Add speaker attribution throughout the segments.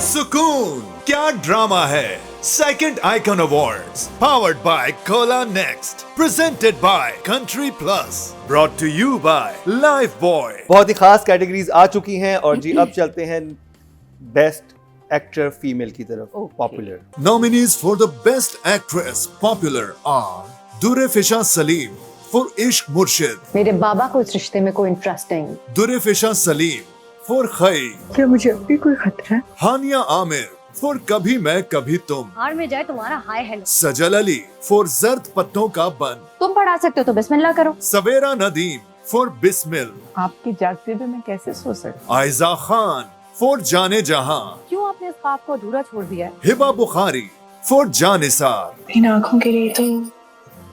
Speaker 1: सुकून क्या ड्रामा है second Icon Awards powered by Cola Next presented by Country Plus brought to you by Lifebuoy.
Speaker 2: बहुत ही खास कैटेगरीज आ चुकी हैं और जी अब चलते हैं बेस्ट एक्टर फीमेल की तरफ। Popular
Speaker 1: Nominees for the best actress popular are Durefishan Saleem for Ishq मुर्शिद,
Speaker 3: मेरे बाबा को इस रिश्ते में कोई इंटरेस्ट नहीं।
Speaker 1: दुरेफिशा सलीम for खई,
Speaker 3: क्या मुझे अब भी कोई खतरा है?
Speaker 1: हानिया आमिर for कभी मैं कभी तुम,
Speaker 3: हार में जाए तुम्हारा hi hello.
Speaker 1: Sajal Ali for जर्द पत्तों का बन,
Speaker 3: तुम पढ़ा सकते हो तो बिस्मिल्लाह करो।
Speaker 1: सवेरा नदीम for बिस्मिल,
Speaker 4: आपकी जागते हुए मैं कैसे सो सकती।
Speaker 1: आयजा खान for जाने जहां,
Speaker 3: क्यों आपने इस ख्वाब को अधूरा छोड़ दिया है?
Speaker 1: हिबा बुखारी for जानिसार,
Speaker 5: इन आँखों के लिए तो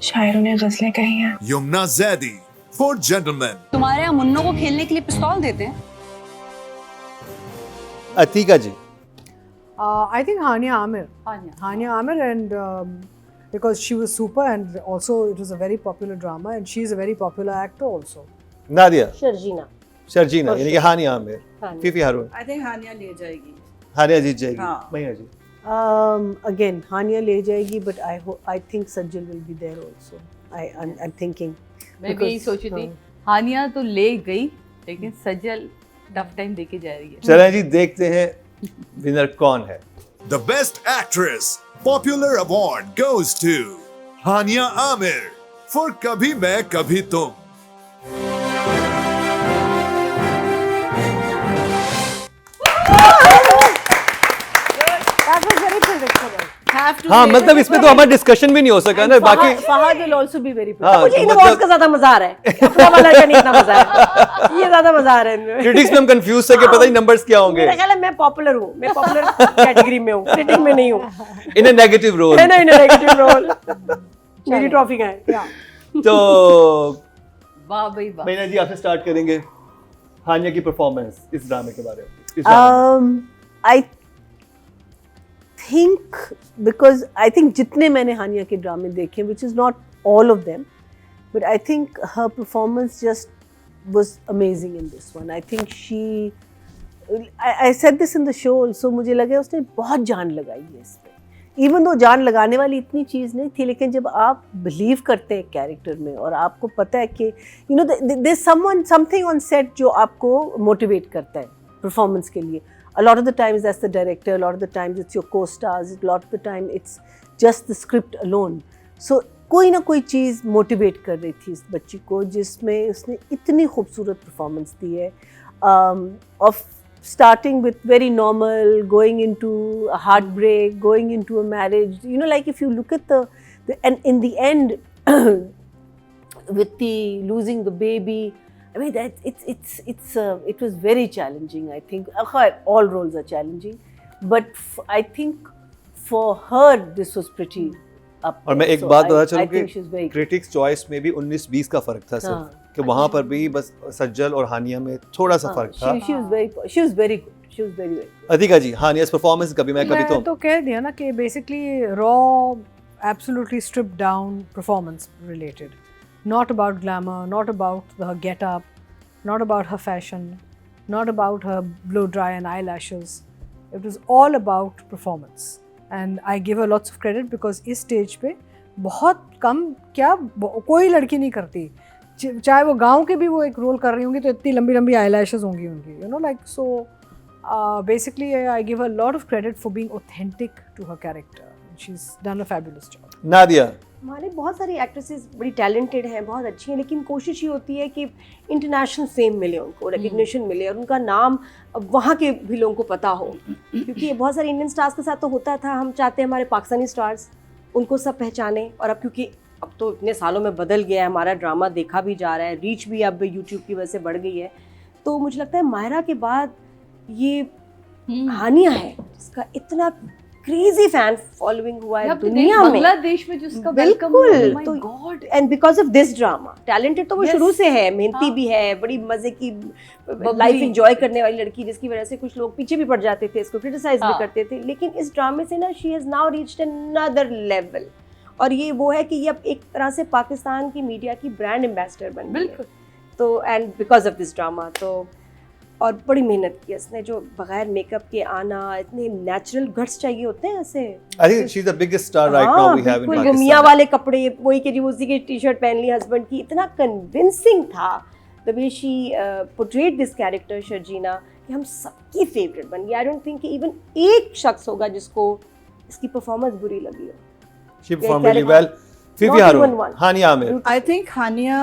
Speaker 5: शायरों ने गजलें कही हैं।
Speaker 1: यमुना जैदी for जेंटलमैन,
Speaker 3: तुम्हारे यहाँ मुन्नों को खेलने के लिए पिस्तौल देते हैं।
Speaker 2: अतीका जी।
Speaker 6: I think Hania Amir.
Speaker 3: Hania.
Speaker 6: Hania Amir, and because she was super, and also it was a very popular drama, and she is a very popular actor also.
Speaker 2: Nadia
Speaker 7: Sharjeena.
Speaker 2: Sharjeena यानी कि हानिया आमिर।
Speaker 7: हानिया।
Speaker 2: फीफी हारून।
Speaker 8: आई थिंक हानिया ले जाएगी।
Speaker 2: हानिया जीत जाएगी।
Speaker 8: हाँ।
Speaker 2: महिमा जी।
Speaker 7: Again, Hania ले जाएगी, but I think Sajjal will be there also. I'm thinking.
Speaker 4: मैं भी यही सोची थी। हानिया तो ले गई लेकिन सजल टफ टाइम देके जा रही है।
Speaker 2: चलें जी देखते हैं विनर कौन है।
Speaker 1: The best actress popular award goes to Hania Aamir for कभी मैं कभी तुम।
Speaker 7: That was very predictable.
Speaker 2: हाँ मतलब इसमें तो हमारा डिस्कशन भी नहीं हो सका ना बाकी।
Speaker 7: Fahad will also be very
Speaker 2: हाँ,
Speaker 7: predictable. मुझे
Speaker 2: तो
Speaker 7: इन
Speaker 2: मतलब-
Speaker 7: अवार्ड्स का ज्यादा मजा आ रहा है। अपना वाला का नहीं इतना मजा है। ये ज्यादा मजा आ रहा है इनमें।
Speaker 2: क्रिटिक्स में हम कंफ्यूज थे कि पता नहीं नंबर्स क्या होंगे।
Speaker 7: मेरा ख्याल है मैं पॉपुलर हूँ। मैं पॉपुलर कैटेगरी में हूँ। क्रिटिक में नहीं हूँ।
Speaker 2: इन अ नेगेटिव रोल।
Speaker 7: है ना इन नेगेटिव रोल। मेरी ट्रॉफी का है।
Speaker 2: तो
Speaker 4: वाह भाई वाह।
Speaker 2: महिमा जी आपसे स्टार्ट करेंगे हानिया की परफॉर्मेंस इस ड्रामे के बारे में। इस ड्रामे में।
Speaker 7: I think because I think जितने मैंने हानिया के ड्रामे देखे, which is not all of them, but I think her performance just was amazing in this one. I think I said this in the show also, मुझे लगा उसने बहुत जान लगाई है इसमें। Even though जान लगाने वाली इतनी चीज़ नहीं थी, लेकिन जब आप बिलीव करते हैं कैरेक्टर में और आपको पता है कि you know there's something on set जो आपको मोटिवेट करता है परफॉर्मेंस के लिए। A lot of the times that's the director, a lot of the times it's your co-stars, a lot of the time it's just the script alone. So कोई ना कोई चीज़ motivate कर रही थी इस बच्ची को, जिसमें उसने इतनी खूबसूरत परफॉर्मेंस दी है। Of starting with very normal, going into a heartbreak, going into a marriage. You know, like if you look at and in the end, with the losing the baby. I mean, it was very challenging. I think all roles are challenging, but I think for her this was pretty up.
Speaker 2: और मैं एक
Speaker 7: So
Speaker 2: बात बता
Speaker 7: I
Speaker 2: चलूं
Speaker 7: think she's
Speaker 2: कि
Speaker 7: very
Speaker 2: critics choice में भी 19-20 का फर्क था सिर्फ
Speaker 7: हाँ।
Speaker 2: कि वहाँ पर भी बस सज्जल और हानिया में थोड़ा सा फर्क था।
Speaker 7: she was very good. She was very good.
Speaker 2: Atiqa ji Hania's performance कभी मैं कभी
Speaker 6: मैं
Speaker 2: तुम।
Speaker 6: तो कह दिया ना कि basically raw, absolutely stripped down performance related. Not about glamour, not about her get-up, not about her fashion, not about her blow dry and eyelashes. It was all about performance. And I give her lots of credit because इस stage पे बहुत कम कोई लड़की नहीं करती। चाहे वो गाँव के भी वो एक रोल कर रही होंगी तो इतनी लंबी लंबी eyelashes होंगी उनकी, you know, like so. Basically, I give her a lot of credit for being authentic to her character. She's done a fabulous job.
Speaker 2: Nadia
Speaker 9: हमारे बहुत सारी एक्ट्रेसेस बड़ी टैलेंटेड हैं, बहुत अच्छी हैं, लेकिन कोशिश ये होती है कि इंटरनेशनल फेम मिले उनको, रिकग्निशन मिले और उनका नाम वहाँ के भी लोगों को पता हो, क्योंकि बहुत सारे इंडियन स्टार्स के साथ तो होता था। हम चाहते हैं हमारे पाकिस्तानी स्टार्स उनको सब पहचाने, और अब क्योंकि अब तो इतने सालों में बदल गया है, हमारा ड्रामा देखा भी जा रहा है, रीच भी अब यूट्यूब की वजह से बढ़ गई है, तो मुझे लगता है मायरा के बाद ये हानिया है जिसका इतना क्रेजी फैन फॉलोइंग हुआ है दुनिया में।
Speaker 4: बांग्लादेश में जिसका
Speaker 9: बिल्कुल, तो God, and because of this drama talented तो वो शुरू से है, मेहनती भी है, बड़ी मजे की लाइफ एंजॉय करने वाली लड़की, जिसकी वजह से कुछ लोग पीछे भी पड़ जाते थे, इसको क्रिटिसाइज भी करते थे, लेकिन इस ड्रामे से ना she has now reached another level. और ये वो है कि ये अब एक तरह से पाकिस्तान की मीडिया की ब्रांड एम्बेसडर बन गई है। तो and because of this drama, तो और बड़ी मेहनत की इसने, जो बगैर मेकअप के आना, इतने नेचुरल गट्स चाहिए होते हैं ऐसे।
Speaker 2: I think she's the biggest star right now we have in
Speaker 9: बिल्कुल,
Speaker 2: Pakistan.
Speaker 9: मियाँ वाले कपड़े, वही के जो उसी की टी-शर्ट पहन ली हस्बैंड की, इतना कन्विंसिंग था the way she portrayed this character Sharjeena कि हम सबकी फेवरेट बन गई। आई डोंट थिंक कि इवन एक शख्स होगा जिसको इसकी परफॉर्मेंस बुरी लगी हो।
Speaker 2: She performed really well. Fifi
Speaker 9: Not
Speaker 2: Harun,
Speaker 9: even one.
Speaker 2: Hania Amir.
Speaker 8: I think Hania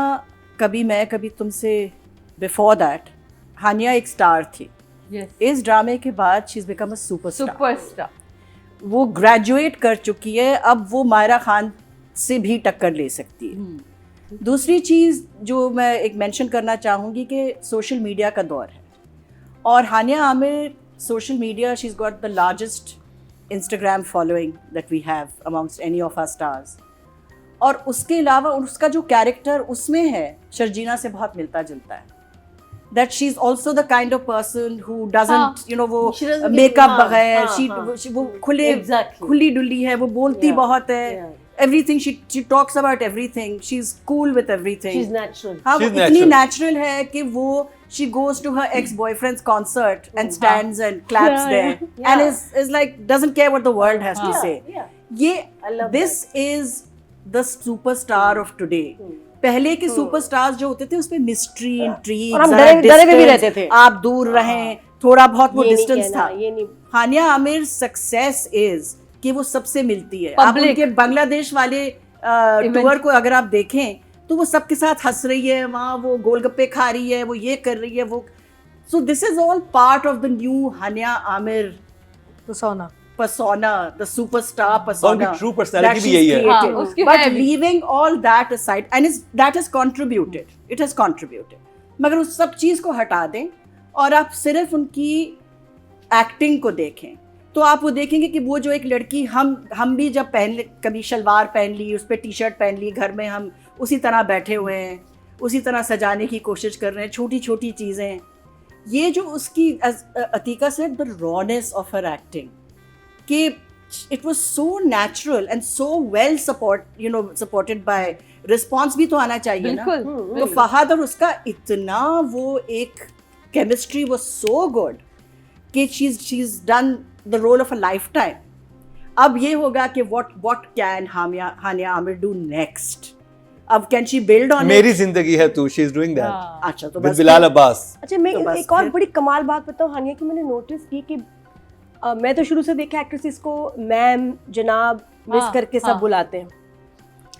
Speaker 8: कभी मैं कभी तुमसे बिफोर दैट हानिया एक स्टार थी।
Speaker 4: Yes.
Speaker 8: इस ड्रामे के बाद she is become a superstar.
Speaker 4: Superstar.
Speaker 8: वो ग्रेजुएट कर चुकी है, अब वो मायरा खान से भी टक्कर ले सकती है। दूसरी चीज़ जो मैं एक मेंशन करना चाहूँगी कि सोशल मीडिया का दौर है और Hania Aamir social media, she is got the largest Instagram following that we have amongst any of our stars. और उसके अलावा उसका जो कैरेक्टर उसमें है शर्जीना से बहुत मिलता जुलता है। That she is also the kind of person who doesn't you know वो
Speaker 9: She doesn't give-
Speaker 8: मेकअप
Speaker 9: हाँ,
Speaker 8: बगैर
Speaker 9: हाँ,
Speaker 8: वो खुले
Speaker 9: Exactly.
Speaker 8: खुली डुली है, वो बोलती
Speaker 9: Yeah,
Speaker 8: बहुत है।
Speaker 9: yeah.
Speaker 8: Everything she talks about everything, she is cool with everything.
Speaker 9: She is natural.
Speaker 8: हाँ, वो
Speaker 2: She's
Speaker 8: इतनी
Speaker 2: natural.
Speaker 8: नेचुरल है कि वो she goes to her ex-boyfriend's concert and stands and claps
Speaker 9: Yeah,
Speaker 8: there
Speaker 9: yeah.
Speaker 8: and is like doesn't care what the world has to say.
Speaker 9: yeah.
Speaker 8: ये
Speaker 9: I love
Speaker 8: this is the superstar of today. पहले के superstars जो होते थे उसमें mystery, intrigue,
Speaker 9: और हम डरे हुए भी रहते थे।
Speaker 8: आप दूर रहें, थोड़ा बहुत वो
Speaker 9: ये नहीं
Speaker 8: डिस्टेंस
Speaker 9: कहना,
Speaker 8: था।
Speaker 9: ये नहीं।
Speaker 8: हानिया आमिर सक्सेस इज कि वो सबसे मिलती है। आप
Speaker 4: Public.
Speaker 8: उनके बांग्लादेश वाले टूर को अगर आप देखें तो वो सबके साथ हंस रही है, वहाँ वो गोलगप्पे खा रही है, वो ये कर रही है, वो so this is all part of the new Hania Aamir persona, the superstar persona.
Speaker 2: उनकी true personality
Speaker 8: that
Speaker 2: भी
Speaker 8: she's
Speaker 2: यही है।
Speaker 8: created.
Speaker 4: हाँ, उसकी
Speaker 8: But
Speaker 4: है भी।
Speaker 8: leaving all that aside, and that has contributed. It has contributed. मगर उस सब चीज़ को हटा दें और आप सिर्फ उनकी एक्टिंग को देखें तो आप वो देखेंगे कि वो जो एक लड़की, हम भी जब कभी शलवार पहन ली, उस पर टी शर्ट पहन ली, घर में हम उसी तरह बैठे हुए हैं, उसी तरह सजाने की कोशिश कर रहे हैं, छोटी छोटी चीज़ें। ये जो उसकी अतीका से the rawness of her acting कि it was so natural and so well supported by response भी तो आना चाहिए ना।
Speaker 4: बिल्कुल।
Speaker 8: तो फहद और उसका इतना वो एक केमिस्ट्री वाज सो गुड कि she is done the role of a lifetime. अब ये होगा कि what can Hania Aamir do next. अब can she build on
Speaker 2: Meri Zindagi है तू, शी इज डूइंग दैट
Speaker 8: अच्छा तो
Speaker 2: विद
Speaker 8: बस
Speaker 2: बिलाल अब्बास।
Speaker 9: अच्छा, मैं
Speaker 8: तो बस
Speaker 9: एक और
Speaker 8: फिर-
Speaker 9: बड़ी कमाल बात बताऊँ हानिया की, मैंने नोटिस की कि मैं तो शुरू से देखा एक्ट्रेसेस को मैम, जनाब, मिस
Speaker 4: हाँ,
Speaker 9: करके सब
Speaker 4: हाँ।
Speaker 9: बुलाते हैं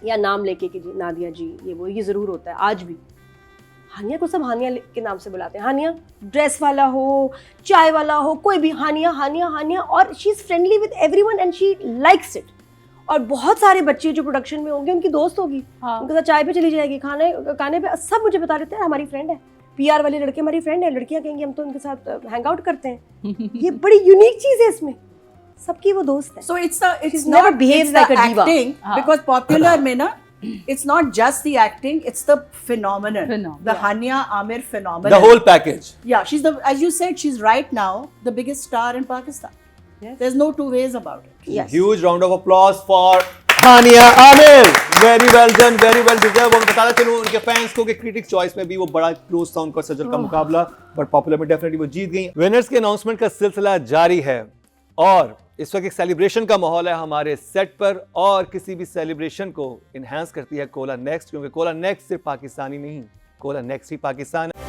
Speaker 9: या नाम लेके कि जी नादिया जी, ये ज़रूर होता है आज भी। हानिया को सब हानिया के नाम से बुलाते हैं। हानिया, ड्रेस वाला हो, चाय वाला हो, कोई भी हानिया हानिया हानिया। और she is friendly with everyone and she likes it. और बहुत सारे बच्चे जो प्रोडक्शन में होंगे उनकी दोस्त होगी,
Speaker 4: हाँ।
Speaker 9: उनके साथ चाय पे चली जाएगी, खाने पे, सब मुझे बता देते हैं हमारी फ्रेंड है, पीआर वाली लड़की हमारी फ्रेंड है। लड़कियां कहेंगी हम तो उनके साथ हैंग आउट करते हैं। ये बड़ी यूनिक चीज़ है इसमें, सबकी वो दोस्त है।
Speaker 8: So it's
Speaker 9: She's never behaves like a diva.
Speaker 8: acting because popular में ना it's not just the acting, it's the phenomenon. The Hania Amir phenomenon.
Speaker 2: The whole package.
Speaker 8: Yeah, she's as you said, she's right now the biggest star in Pakistan.
Speaker 4: Yes.
Speaker 8: There's no two ways about it.
Speaker 9: Yes.
Speaker 2: Huge round of applause for Hania Amir. Very well done, very well deserved. और बताना चलूं उनके fans को कि critics choice में भी वो बड़ा क्लोज था उनका सजल का मुकाबला, बट पॉपुलर में डेफिनेटली वो जीत गई। विनर्स के अनाउंसमेंट का सिलसिला जारी है और इस वक्त एक सेलिब्रेशन का माहौल है हमारे सेट पर और किसी भी सेलिब्रेशन को इनहेंस करती है कोला नेक्स्ट, क्योंकि कोला नेक्स्ट सिर्फ पाकिस्तानी नहीं, कोला नेक्स्ट ही पाकिस्तान है।